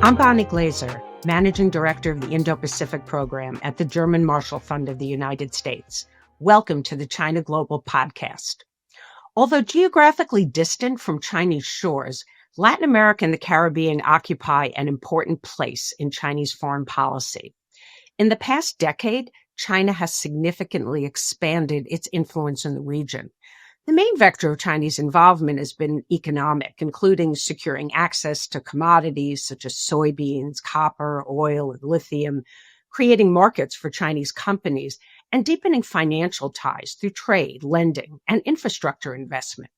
I'm Bonnie Glaser, Managing Director of the Indo-Pacific Program at the German Marshall Fund of the United States. Welcome to the China Global Podcast. Although geographically distant from Chinese shores, Latin America and the Caribbean occupy an important place in Chinese foreign policy. In the past decade, China has significantly expanded its influence in the region. The main vector of Chinese involvement has been economic, including securing access to commodities such as soybeans, copper, oil, and lithium, creating markets for Chinese companies, and deepening financial ties through trade, lending, and infrastructure investment.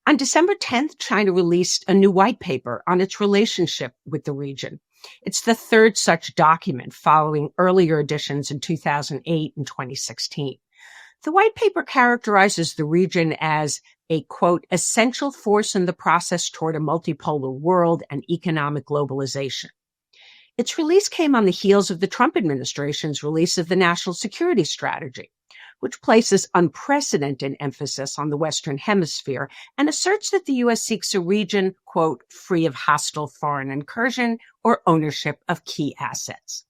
On December 10th, China released a new white paper on its relationship with the region. It's the third such document following earlier editions in 2008 and 2016. The white paper characterizes the region as a, quote, essential force in the process toward a multipolar world and economic globalization. Its release came on the heels of the Trump administration's release of the National Security Strategy, which places unprecedented emphasis on the Western Hemisphere and asserts that the U.S. seeks a region, quote, free of hostile foreign incursion or ownership of key assets.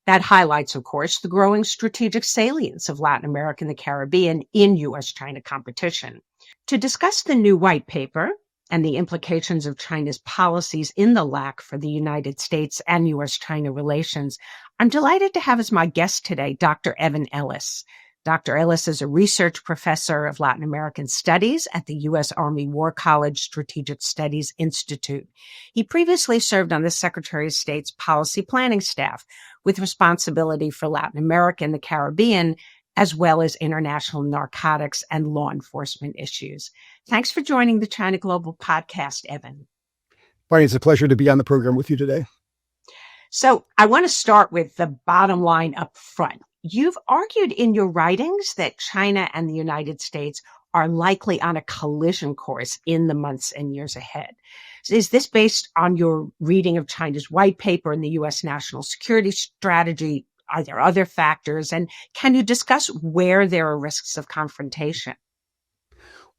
That highlights, of course, the growing strategic salience of Latin America and the Caribbean in U.S.-China competition. To discuss the new white paper and the implications of China's policies in the LAC for the United States and U.S.-China relations, I'm delighted to have as my guest today Dr. Evan Ellis. Dr. Ellis is a research professor of Latin American Studies at the U.S. Army War College Strategic Studies Institute. He previously served on the Secretary of State's policy planning staff with responsibility for Latin America and the Caribbean, as well as international narcotics and law enforcement issues. Thanks for joining the China Global Podcast, Evan. Bonnie, it's a pleasure to be on the program with you today. So I want to start with the bottom line up front. You've argued in your writings that China and the United States are likely on a collision course in the months and years ahead. Is this based on your reading of China's white paper and the U.S. national security strategy? Are there other factors? And can you discuss where there are risks of confrontation?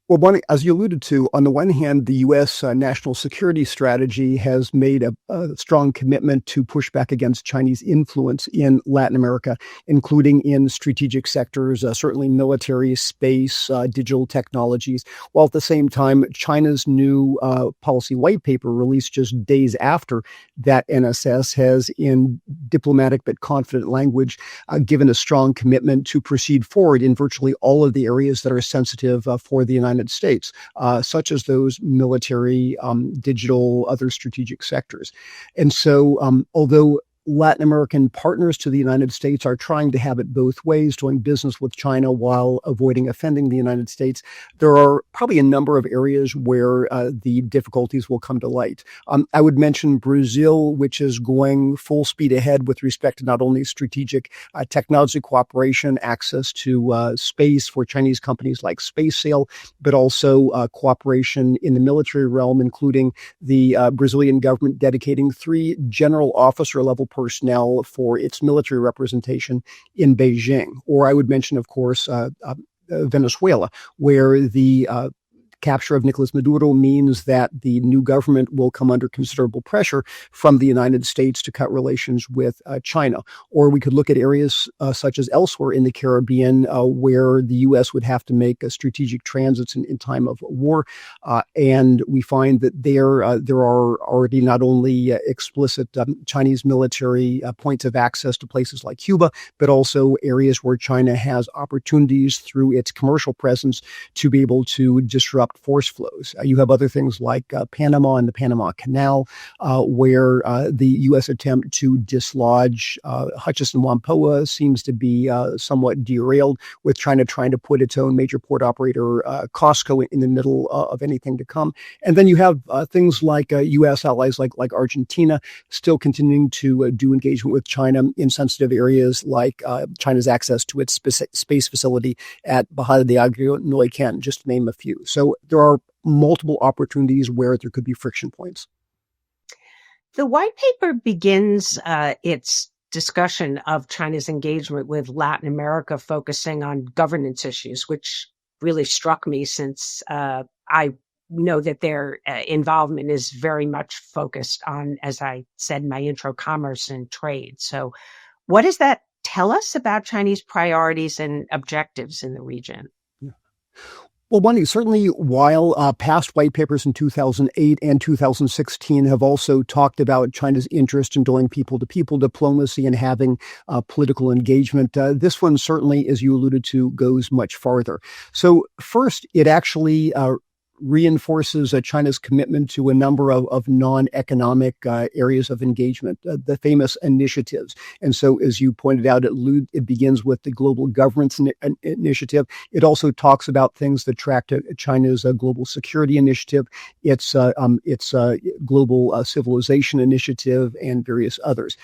Well, Bonnie, as you alluded to, on the one hand, the U.S. National security strategy has made a strong commitment to push back against Chinese influence in Latin America, including in strategic sectors, certainly military, space, digital technologies, while at the same time, China's new policy white paper released just days after that NSS has, in diplomatic but confident language, given a strong commitment to proceed forward in virtually all of the areas that are sensitive for the United States, such as those military, digital, other strategic sectors. And so, although Latin American partners to the United States are trying to have it both ways, doing business with China while avoiding offending the United States, there are probably a number of areas where the difficulties will come to light. I would mention Brazil, which is going full speed ahead with respect to not only strategic technology cooperation, access to space for Chinese companies like SpaceSail, but also cooperation in the military realm, including the Brazilian government dedicating 3 general officer level personnel for its military representation in Beijing. Or I would mention, of course, Venezuela, where the capture of Nicolas Maduro means that the new government will come under considerable pressure from the United States to cut relations with China. Or we could look at areas such as elsewhere in the Caribbean where the U.S. would have to make strategic transits in time of war. And we find that there are already not only explicit Chinese military points of access to places like Cuba, but also areas where China has opportunities through its commercial presence to be able to disrupt force flows. You have other things like Panama and the Panama Canal, where the U.S. attempt to dislodge Hutchison Whampoa seems to be somewhat derailed, with China trying to put its own major port operator, Costco, in the middle of anything to come. And then you have things like U.S. allies like Argentina still continuing to do engagement with China in sensitive areas like China's access to its space facility at Bajada de Agrio, Neuquén, just to name a few. So there are multiple opportunities where there could be friction points. The white paper begins its discussion of China's engagement with Latin America, focusing on governance issues, which really struck me since I know that their involvement is very much focused on, as I said in my intro, commerce and trade. So what does that tell us about Chinese priorities and objectives in the region? Well, one thing, certainly while past white papers in 2008 and 2016 have also talked about China's interest in doing people-to-people diplomacy and having political engagement, this one certainly, as you alluded to, goes much farther. So first, it actually reinforces China's commitment to a number of non-economic areas of engagement, the famous initiatives. And so, as you pointed out, it begins with the Global Governance Initiative. It also talks about things that track to China's Global Security Initiative, its Global Civilization Initiative, and various others.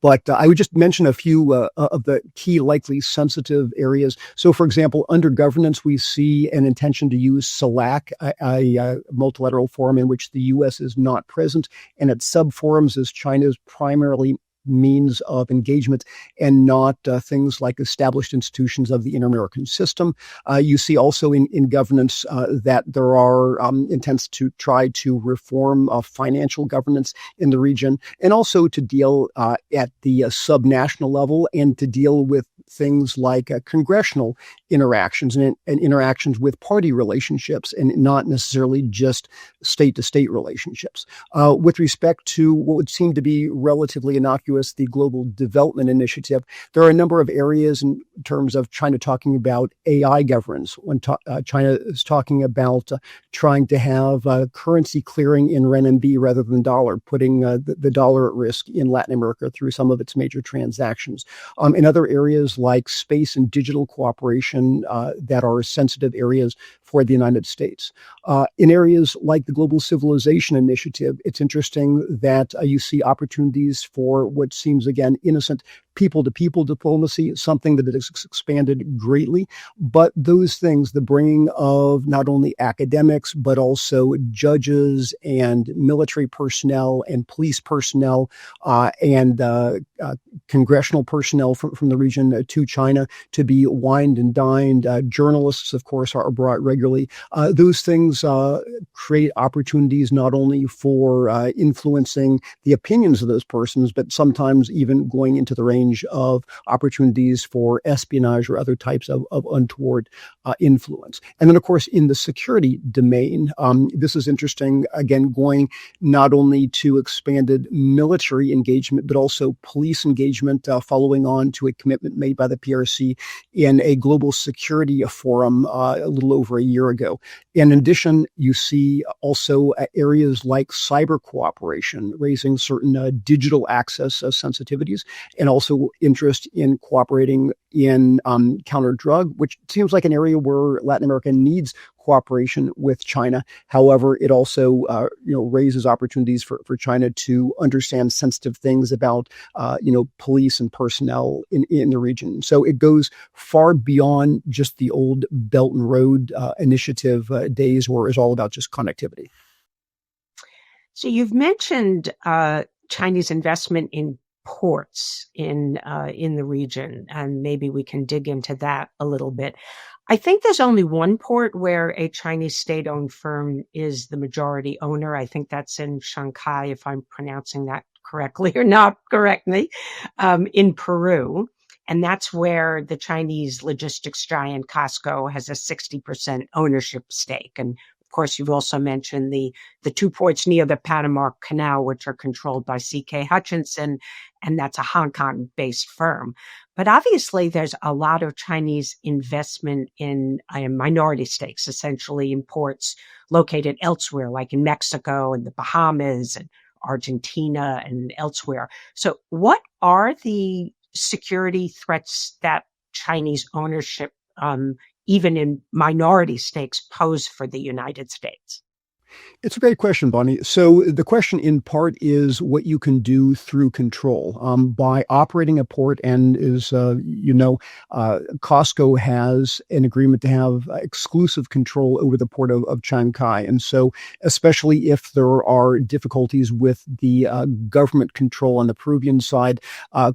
But I would just mention a few of the key, likely sensitive areas. So, for example, under governance, we see an intention to use CELAC, a multilateral forum in which the U.S. is not present, and its sub-forums is China's primarily means of engagement and not things like established institutions of the inter-American system. You see also in governance that there are intents to try to reform financial governance in the region, and also to deal at the subnational level and to deal with things like congressional interactions and interactions with party relationships, and not necessarily just state-to-state relationships. With respect to what would seem to be relatively innocuous, the Global Development Initiative, there are a number of areas in terms of China talking about AI governance. When China is talking about trying to have currency clearing in renminbi rather than dollar, putting the dollar at risk in Latin America through some of its major transactions. In other areas like space and digital cooperation that are sensitive areas for the United States. In areas like the Global Civilization Initiative, it's interesting that you see opportunities for what seems, again, innocent people-to-people diplomacy, something that has expanded greatly. But those things, the bringing of not only academics, but also judges and military personnel and police personnel and congressional personnel from the region to China to be wined and dined. Journalists, of course, are brought regularly. Those things create opportunities not only for influencing the opinions of those persons, but sometimes even going into the range of opportunities for espionage or other types of untoward influence. And then, of course, in the security domain, this is interesting, again, going not only to expanded military engagement, but also police engagement, following on to a commitment made by the PRC in a global security forum a little over a year ago. In addition, you see also areas like cyber cooperation, raising certain digital access sensitivities, and also interest in cooperating in counter-drug, which seems like an area where Latin America needs cooperation with China. However, it also raises opportunities for China to understand sensitive things about police and personnel in the region. So it goes far beyond just the old Belt and Road initiative days, where it's all about just connectivity. So you've mentioned Chinese investment in ports in the region, and maybe we can dig into that a little bit. I think there's only one port where a Chinese state-owned firm is the majority owner. I think that's in Shanghai, if I'm pronouncing that correctly or not, correct me, in Peru. And that's where the Chinese logistics giant Costco has a 60% ownership stake. And of course, you've also mentioned the two ports near the Panama Canal, which are controlled by C.K. Hutchinson, and that's a Hong Kong-based firm. But obviously, there's a lot of Chinese investment in minority stakes, essentially in ports located elsewhere, like in Mexico and the Bahamas and Argentina and elsewhere. So what are the security threats that Chinese ownership, even in minority stakes, pose for the United States? It's a great question, Bonnie. So the question in part is what you can do through control by operating a port. And Costco has an agreement to have exclusive control over the port of Shanghai. And so, especially if there are difficulties with the government control on the Peruvian side,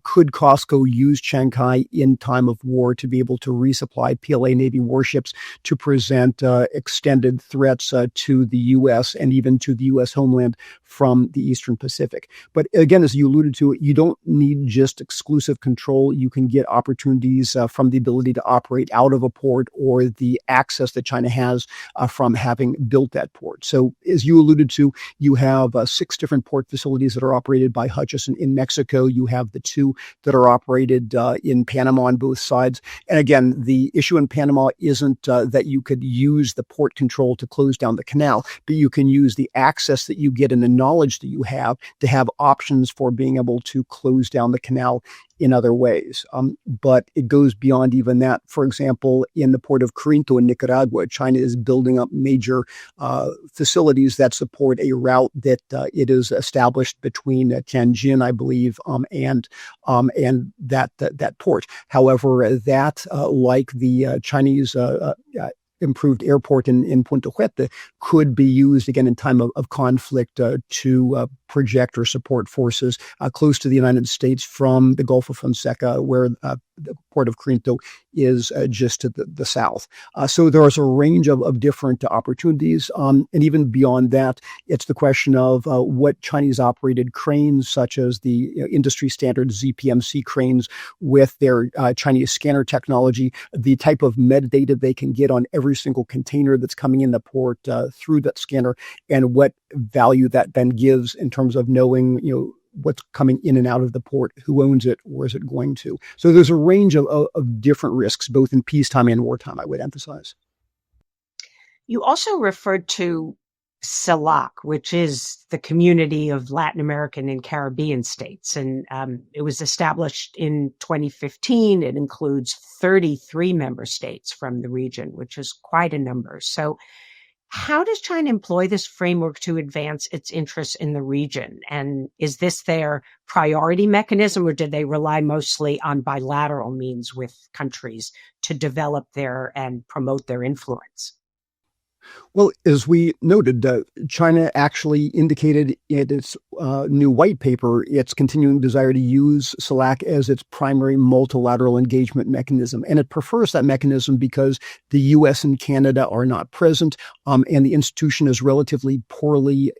could Costco use Shanghai in time of war to be able to resupply PLA Navy warships to present extended threats to the U.S. and even to the U.S. homeland from the Eastern Pacific? But again, as you alluded to, you don't need just exclusive control. You can get opportunities from the ability to operate out of a port or the access that China has from having built that port. So as you alluded to, you have 6 different port facilities that are operated by Hutchison in Mexico. You have the 2 that are operated in Panama on both sides. And again, the issue in Panama isn't that you could use the port control to close down the canal, but you can use the access that you get and the knowledge that you have to have options for being able to close down the canal in other ways. But it goes beyond even that. For example, in the port of Corinto in Nicaragua, China is building up major facilities that support a route that it is established between Tianjin, I believe, and that port. However, that like the Chinese improved airport in Punta Huete could be used again in time of conflict to project or support forces close to the United States from the Gulf of Fonseca, where the port of Corinto is just to the south. So there is a range of different opportunities. And even beyond that, it's the question of what Chinese-operated cranes, such as the industry standard ZPMC cranes with their Chinese scanner technology, the type of metadata they can get on every single container that's coming in the port through that scanner, and what value that then gives in terms of knowing, what's coming in and out of the port, who owns it, where is it going to. So there's a range of different risks, both in peacetime and wartime, I would emphasize. You also referred to CELAC, which is the Community of Latin American and Caribbean States. And it was established in 2015. It includes 33 member states from the region, which is quite a number. So how does China employ this framework to advance its interests in the region? And is this their priority mechanism, or did they rely mostly on bilateral means with countries to develop their and promote their influence? Well, as we noted, China actually indicated in its new white paper its continuing desire to use CELAC as its primary multilateral engagement mechanism. And it prefers that mechanism because the U.S. and Canada are not present, and the institution is relatively poorly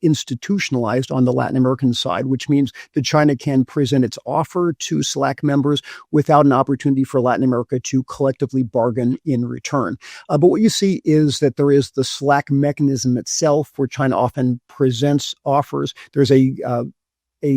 institutionalized on the Latin American side, which means that China can present its offer to CELAC members without an opportunity for Latin America to collectively bargain in return. But what you see is that there is the CELAC mechanism itself, where China often presents offers. There's a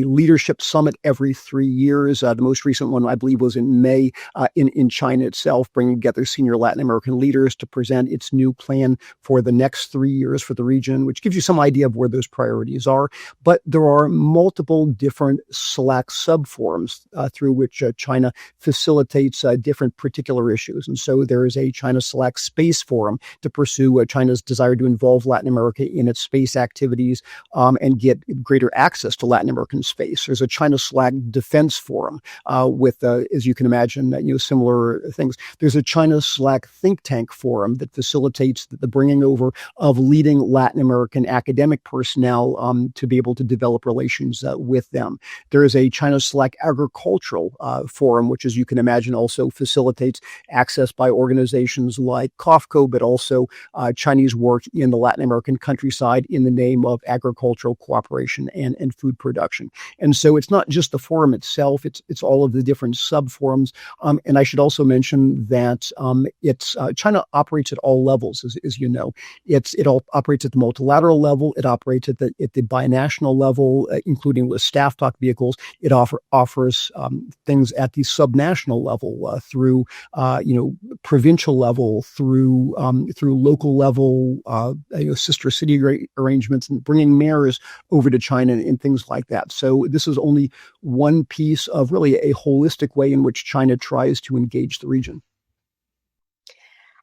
leadership summit every 3 years. The most recent one, I believe, was in May in China itself, bringing together senior Latin American leaders to present its new plan for the next 3 years for the region, which gives you some idea of where those priorities are. But there are multiple different CELAC subforums through which China facilitates different particular issues. And so there is a China CELAC Space Forum to pursue China's desire to involve Latin America in its space activities and get greater access to Latin American space. There's a China CELAC Defense Forum with, as you can imagine, similar things. There's a China CELAC Think Tank Forum that facilitates the bringing over of leading Latin American academic personnel to be able to develop relations with them. There is a China CELAC Agricultural Forum, which, as you can imagine, also facilitates access by organizations like COFCO, but also Chinese work in the Latin American countryside in the name of agricultural cooperation and food production. And so it's not just the forum itself, it's all of the different sub-forums. And I should also mention that China operates at all levels, as you know. It all operates at the multilateral level, it operates at the binational level, including with staff talk vehicles. It offers things at the subnational level through provincial level, through local level, sister city arrangements, and bringing mayors over to China and things like that. So this is only one piece of really a holistic way in which China tries to engage the region.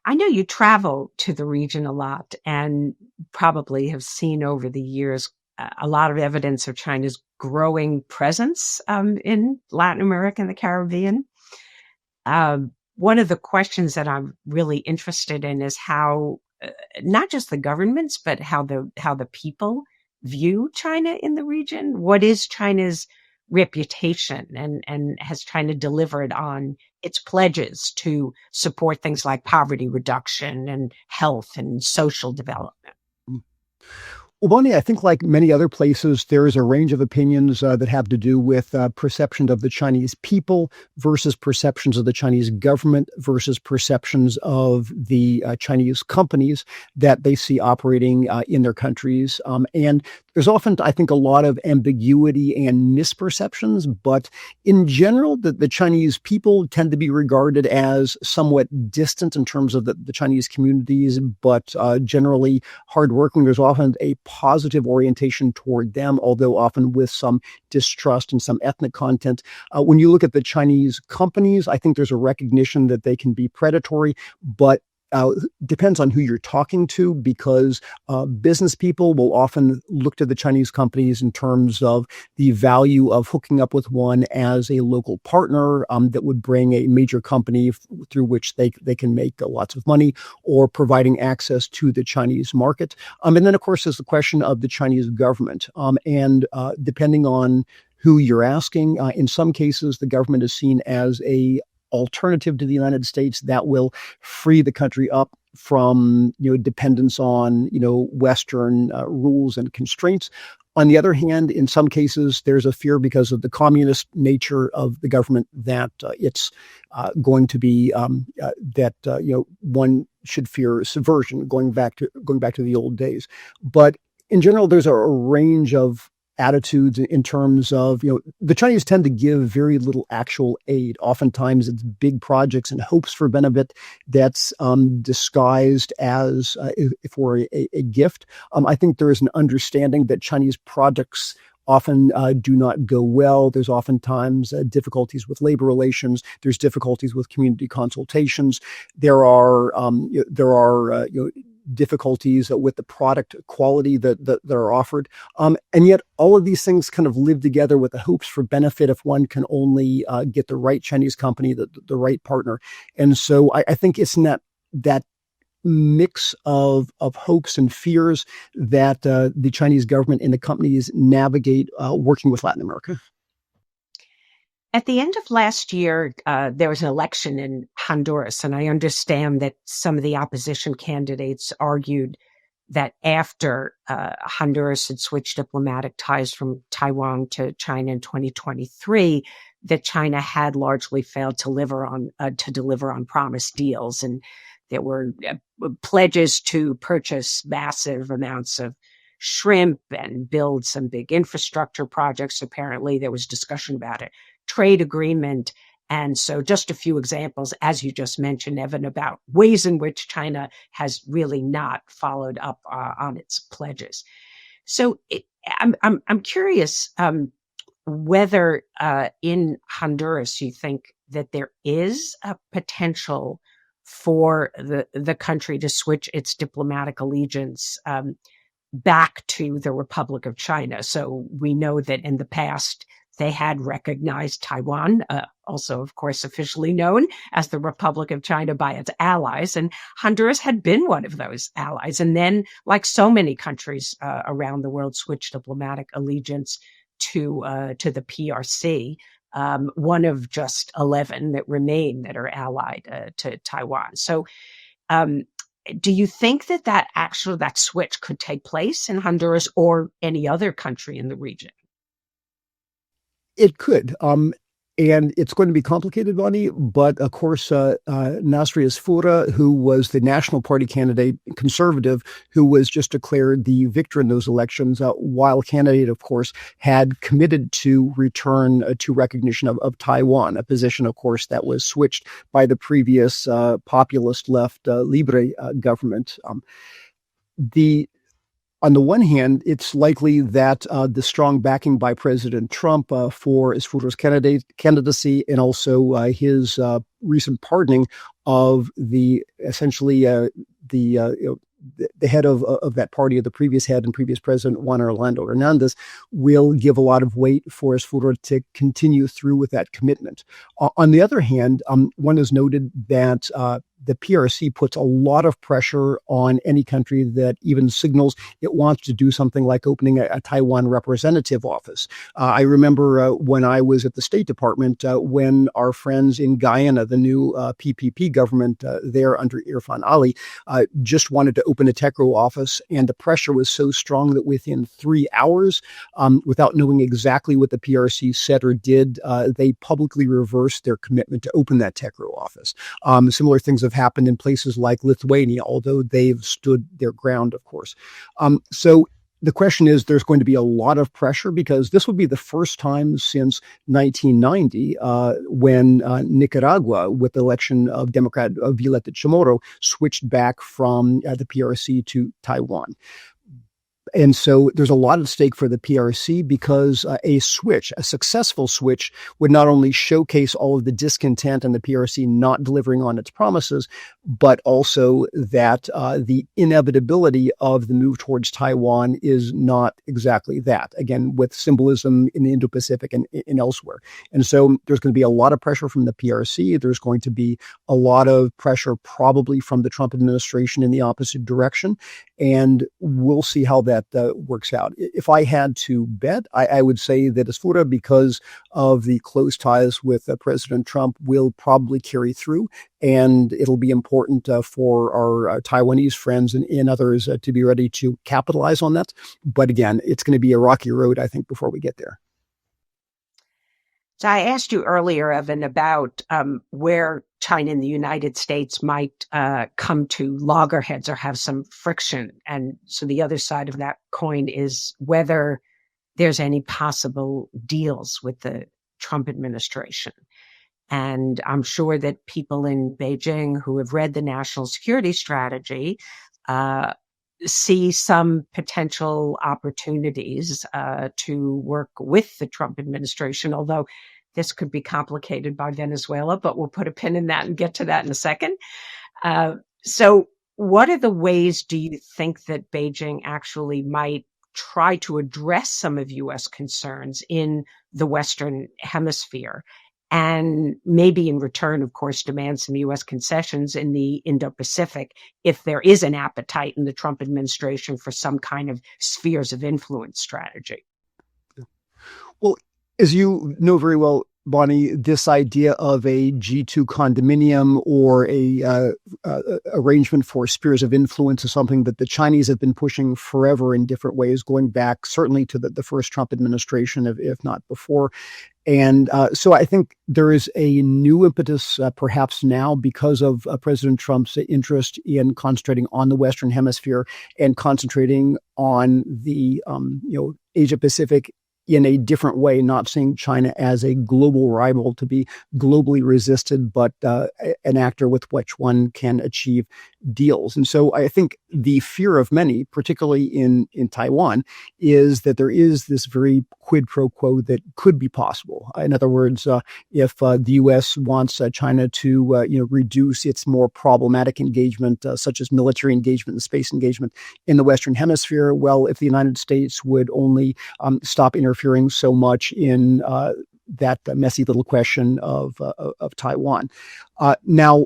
I know you travel to the region a lot, and probably have seen over the years a lot of evidence of China's growing presence in Latin America and the Caribbean. One of the questions that I'm really interested in is how not just the governments, but how the people view China in the region. What is China's reputation, and has China delivered on its pledges to support things like poverty reduction and health and social development? Well, Bonnie, I think like many other places, there is a range of opinions that have to do with perceptions of the Chinese people versus perceptions of the Chinese government versus perceptions of the Chinese companies that they see operating in their countries. And there's often, I think, a lot of ambiguity and misperceptions, but in general, the Chinese people tend to be regarded as somewhat distant in terms of the Chinese communities, but generally hardworking. There's often a positive orientation toward them, although often with some distrust and some ethnic content. When you look at the Chinese companies, I think there's a recognition that they can be predatory, but depends on who you're talking to, because business people will often look to the Chinese companies in terms of the value of hooking up with one as a local partner that would bring a major company through which they can make lots of money, or providing access to the Chinese market. And then, of course, there's the question of the Chinese government. And depending on who you're asking, in some cases, the government is seen as a alternative to the United States that will free the country up from dependence on Western rules and constraints. On the other hand, in some cases, there's a fear because of the communist nature of the government that it's going to be one should fear subversion, going back to the old days. But in general, there's a range of attitudes in terms of, the Chinese tend to give very little actual aid. Oftentimes it's big projects and hopes for benefit that's disguised as for a gift. I think there is an understanding that Chinese projects often do not go well. There's oftentimes difficulties with labor relations. There's difficulties with community consultations. There are difficulties with the product quality that are offered. And yet all of these things kind of live together with the hopes for benefit if one can only get the right Chinese company, the right partner. And so I think it's in that mix of hopes and fears that the Chinese government and the companies navigate working with Latin America. At the end of last year, there was an election in Honduras, and I understand that some of the opposition candidates argued that after Honduras had switched diplomatic ties from Taiwan to China in 2023, that China had largely failed to deliver on promised deals, and there were pledges to purchase massive amounts of shrimp and build some big infrastructure projects. Apparently, there was discussion about it. Trade agreement. And so just a few examples, as you just mentioned, Evan, about ways in which China has really not followed up on its pledges. So I'm curious whether in Honduras you think that there is a potential for the country to switch its diplomatic allegiance back to the Republic of China. So we know that in the past, they had recognized Taiwan, also, of course, officially known as the Republic of China by its allies. And Honduras had been one of those allies. And then, like so many countries around the world, switched diplomatic allegiance to the PRC, one of just 11 that remain that are allied to Taiwan. So do you think that switch could take place in Honduras or any other country in the region? It could. And it's going to be complicated, Bonnie, but of course, Nasri Asfoura, who was the National Party candidate, conservative, who was just declared the victor in those elections, while candidate, of course, had committed to return to recognition of Taiwan, a position, of course, that was switched by the previous populist left Libre government. On the one hand, it's likely that the strong backing by President Trump for Asfoura's candidacy and also his recent pardoning of the the head of that party, or the previous head and previous president, Juan Orlando Hernandez, will give a lot of weight for Esfura to continue through with that commitment. On the other hand, one has noted that the PRC puts a lot of pressure on any country that even signals it wants to do something like opening a Taiwan representative office. I remember when I was at the State Department, when our friends in Guyana, the new PPP government there under Irfan Ali, just wanted to open a TECRO office, and the pressure was so strong that within 3 hours, without knowing exactly what the PRC said or did, they publicly reversed their commitment to open that TECRO office. Similar things have happened in places like Lithuania, although they've stood their ground, of course. So the question is, there's going to be a lot of pressure, because this will be the first time since 1990 when Nicaragua, with the election of Democrat Violeta Chamorro, switched back from the PRC to Taiwan. And so there's a lot at stake for the PRC, because a successful switch, would not only showcase all of the discontent and the PRC not delivering on its promises, but also that the inevitability of the move towards Taiwan is not exactly that, again, with symbolism in the Indo-Pacific and elsewhere. And so there's going to be a lot of pressure from the PRC. There's going to be a lot of pressure probably from the Trump administration in the opposite direction. And we'll see how that works out. If I had to bet, I would say that Esfura, because of the close ties with President Trump, will probably carry through. And it'll be important for our Taiwanese friends and others to be ready to capitalize on that. But again, it's going to be a rocky road, I think, before we get there. So I asked you earlier, Evan, about where China and the United States might come to loggerheads or have some friction. And so the other side of that coin is whether there's any possible deals with the Trump administration. And I'm sure that people in Beijing who have read the national security strategy see some potential opportunities to work with the Trump administration, although this could be complicated by Venezuela, but we'll put a pin in that and get to that in a second. So what are the ways do you think that Beijing actually might try to address some of U.S. concerns in the Western Hemisphere? And maybe in return, of course, demand some U.S. concessions in the Indo-Pacific if there is an appetite in the Trump administration for some kind of spheres of influence strategy. Well, as you know very well, Bonnie, this idea of a G2 condominium or a arrangement for spheres of influence is something that the Chinese have been pushing forever in different ways, going back certainly to the first Trump administration, if not before. And so I think there is a new impetus, perhaps now, because of President Trump's interest in concentrating on the Western Hemisphere and concentrating on the Asia Pacific in a different way, not seeing China as a global rival to be globally resisted, but an actor with which one can achieve deals. And so I think the fear of many, particularly in Taiwan, is that there is this very quid pro quo that could be possible. In other words, if the U.S. wants China to reduce its more problematic engagement, such as military engagement and space engagement in the Western Hemisphere, well, if the United States would only stop interfering so much in that messy little question of Taiwan. Now,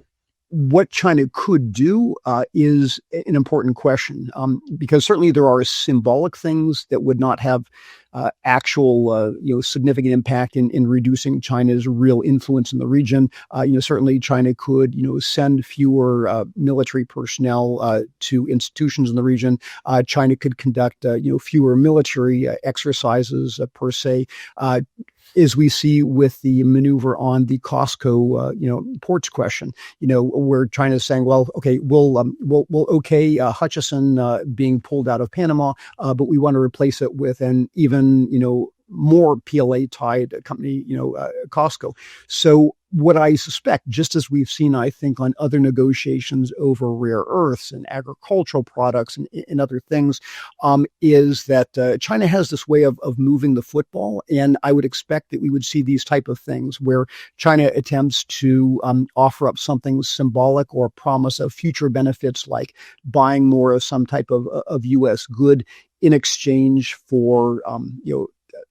what China could do is an important question, because certainly there are symbolic things that would not have actual, significant impact in reducing China's real influence in the region. Certainly China could, send fewer military personnel to institutions in the region. China could conduct, fewer military exercises per se. As we see with the maneuver on the Costco, ports question, where China is saying, well, okay, we'll okay Hutchison being pulled out of Panama, but we want to replace it with an even, more PLA-tied company, Costco. So what I suspect, just as we've seen, I think, on other negotiations over rare earths and agricultural products and other things, is that China has this way of moving the football. And I would expect that we would see these type of things where China attempts to offer up something symbolic or promise of future benefits, like buying more of some type of U.S. good in exchange for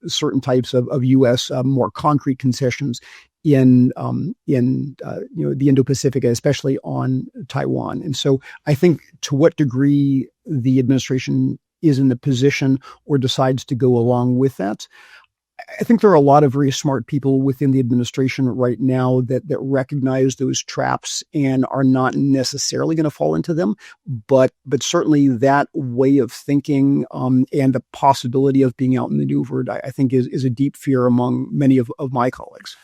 certain types of U.S. More concrete concessions in the Indo-Pacific, especially on Taiwan. And so I think to what degree the administration is in the position or decides to go along with that, I think there are a lot of very smart people within the administration right now that recognize those traps and are not necessarily going to fall into them. But certainly that way of thinking and the possibility of being outmaneuvered, I think is a deep fear among many of my colleagues.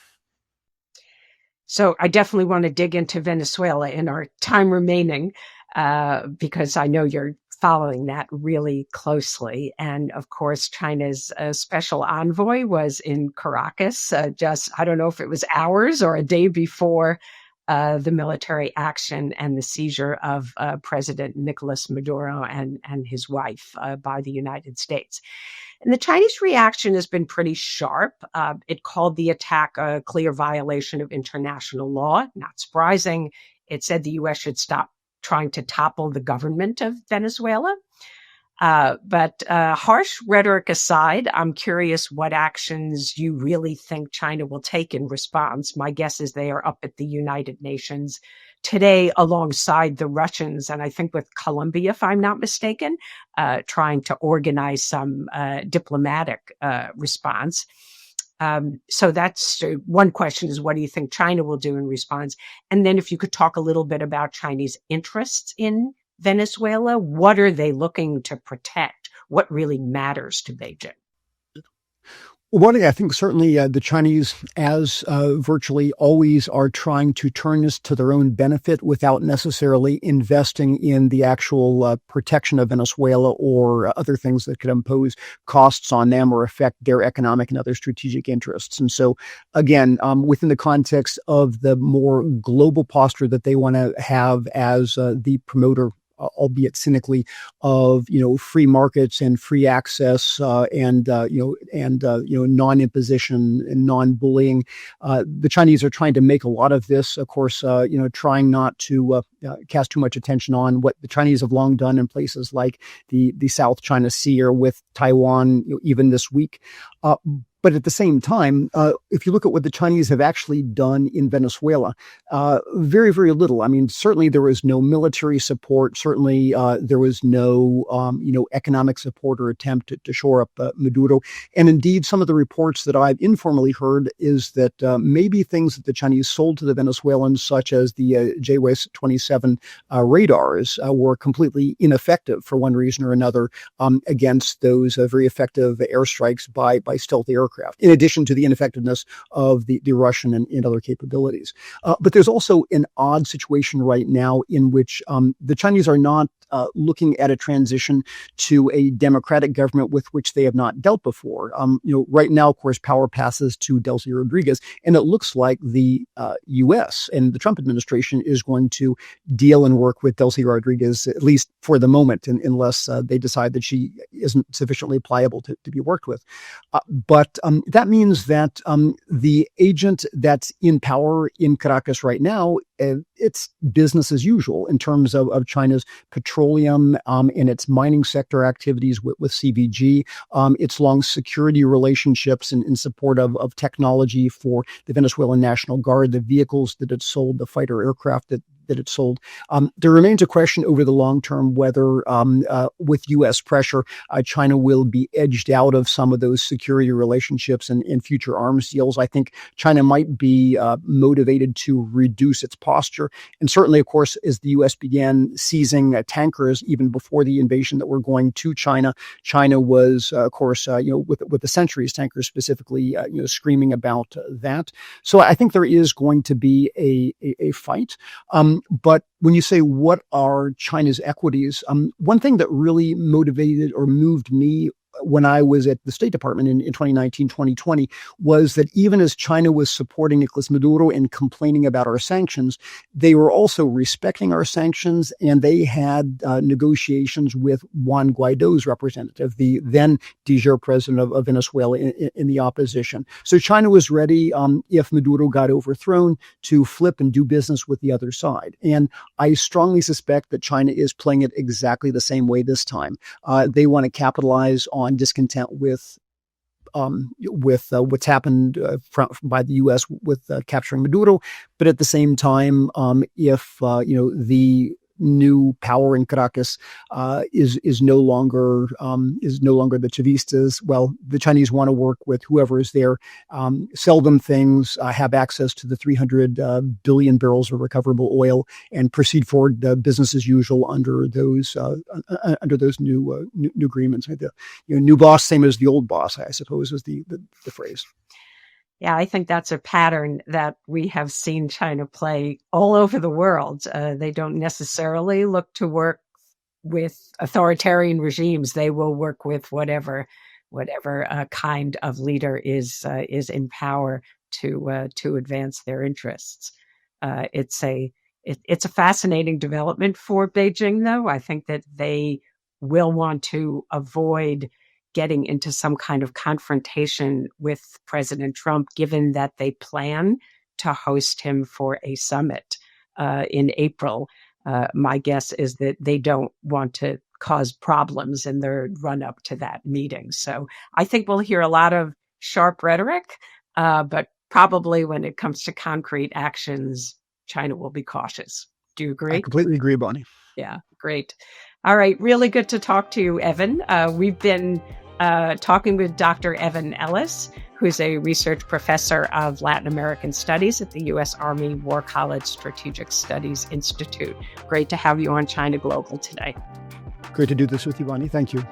So I definitely want to dig into Venezuela in our time remaining, because I know you're following that really closely. And of course, China's special envoy was in Caracas, I don't know if it was hours or a day before the military action and the seizure of President Nicolas Maduro and his wife by the United States. And the Chinese reaction has been pretty sharp. It called the attack a clear violation of international law. Not surprising. It said the U.S. should stop trying to topple the government of Venezuela. But harsh rhetoric aside, I'm curious what actions you really think China will take in response. My guess is they are up at the United Nations today alongside the Russians, and I think with Colombia, if I'm not mistaken, trying to organize some diplomatic response. So that's one question, is what do you think China will do in response? And then if you could talk a little bit about Chinese interests in Venezuela, what are they looking to protect? What really matters to Beijing? One thing I think certainly the Chinese, as virtually always, are trying to turn this to their own benefit without necessarily investing in the actual protection of Venezuela or other things that could impose costs on them or affect their economic and other strategic interests. And so, again, within the context of the more global posture that they want to have as the promoter, albeit cynically, of free markets and free access and non-imposition and non-bullying. The Chinese are trying to make a lot of this, of course, trying not to cast too much attention on what the Chinese have long done in places like the South China Sea or with Taiwan, even this week. But at the same time, if you look at what the Chinese have actually done in Venezuela, very, very little. I mean, certainly there was no military support. Certainly there was no, economic support or attempt to shore up Maduro. And indeed, some of the reports that I've informally heard is that maybe things that the Chinese sold to the Venezuelans, such as the JWS-27 radars, were completely ineffective for one reason or another against those very effective airstrikes by stealth aircraft, in addition to the ineffectiveness of the Russian and other capabilities. But there's also an odd situation right now in which the Chinese are not looking at a transition to a democratic government with which they have not dealt before. Right now, of course, power passes to Delcy Rodriguez, and it looks like the U.S. and the Trump administration is going to deal and work with Delcy Rodriguez, at least for the moment, unless they decide that she isn't sufficiently pliable to be worked with. But that means that the agent that's in power in Caracas right now, it's business as usual in terms of China's petroleum and its mining sector activities with CVG, its long security relationships in support of technology for the Venezuelan National Guard, the vehicles that it sold, the fighter aircraft that it sold. There remains a question over the long term whether, with U.S. pressure, China will be edged out of some of those security relationships and future arms deals. I think China might be motivated to reduce its posture. And certainly, of course, as the U.S. began seizing tankers even before the invasion that were going to China, China was, of course, with the Centuries tankers specifically, screaming about that. So I think there is going to be a fight. But when you say what are China's equities, one thing that really motivated or moved me when I was at the State Department in 2019, 2020, was that even as China was supporting Nicolas Maduro and complaining about our sanctions, they were also respecting our sanctions, and they had negotiations with Juan Guaido's representative, the then de jure president of Venezuela, in the opposition. So China was ready, if Maduro got overthrown, to flip and do business with the other side. And I strongly suspect that China is playing it exactly the same way this time. They want to capitalize on discontent with what's happened by the U.S. with capturing Maduro, but at the same time, if the new power in Caracas is no longer the Chavistas, well, the Chinese want to work with whoever is there, sell them things, have access to the 300 billion barrels of recoverable oil, and proceed forward business as usual under those new agreements. The new boss, same as the old boss, I suppose, is the phrase. Yeah, I think that's a pattern that we have seen China play all over the world. They don't necessarily look to work with authoritarian regimes. They will work with whatever kind of leader is in power to advance their interests. It's a fascinating development for Beijing, though. I think that they will want to avoid getting into some kind of confrontation with President Trump, given that they plan to host him for a summit in April. My guess is that they don't want to cause problems in their run-up to that meeting. So I think we'll hear a lot of sharp rhetoric, but probably when it comes to concrete actions, China will be cautious. Do you agree? I completely agree, Bonnie. Yeah, great. All right, really good to talk to you, Evan. We've been talking with Dr. Evan Ellis, who's a research professor of Latin American Studies at the U.S. Army War College Strategic Studies Institute. Great to have you on China Global today. Great to do this with you, Bonnie. Thank you.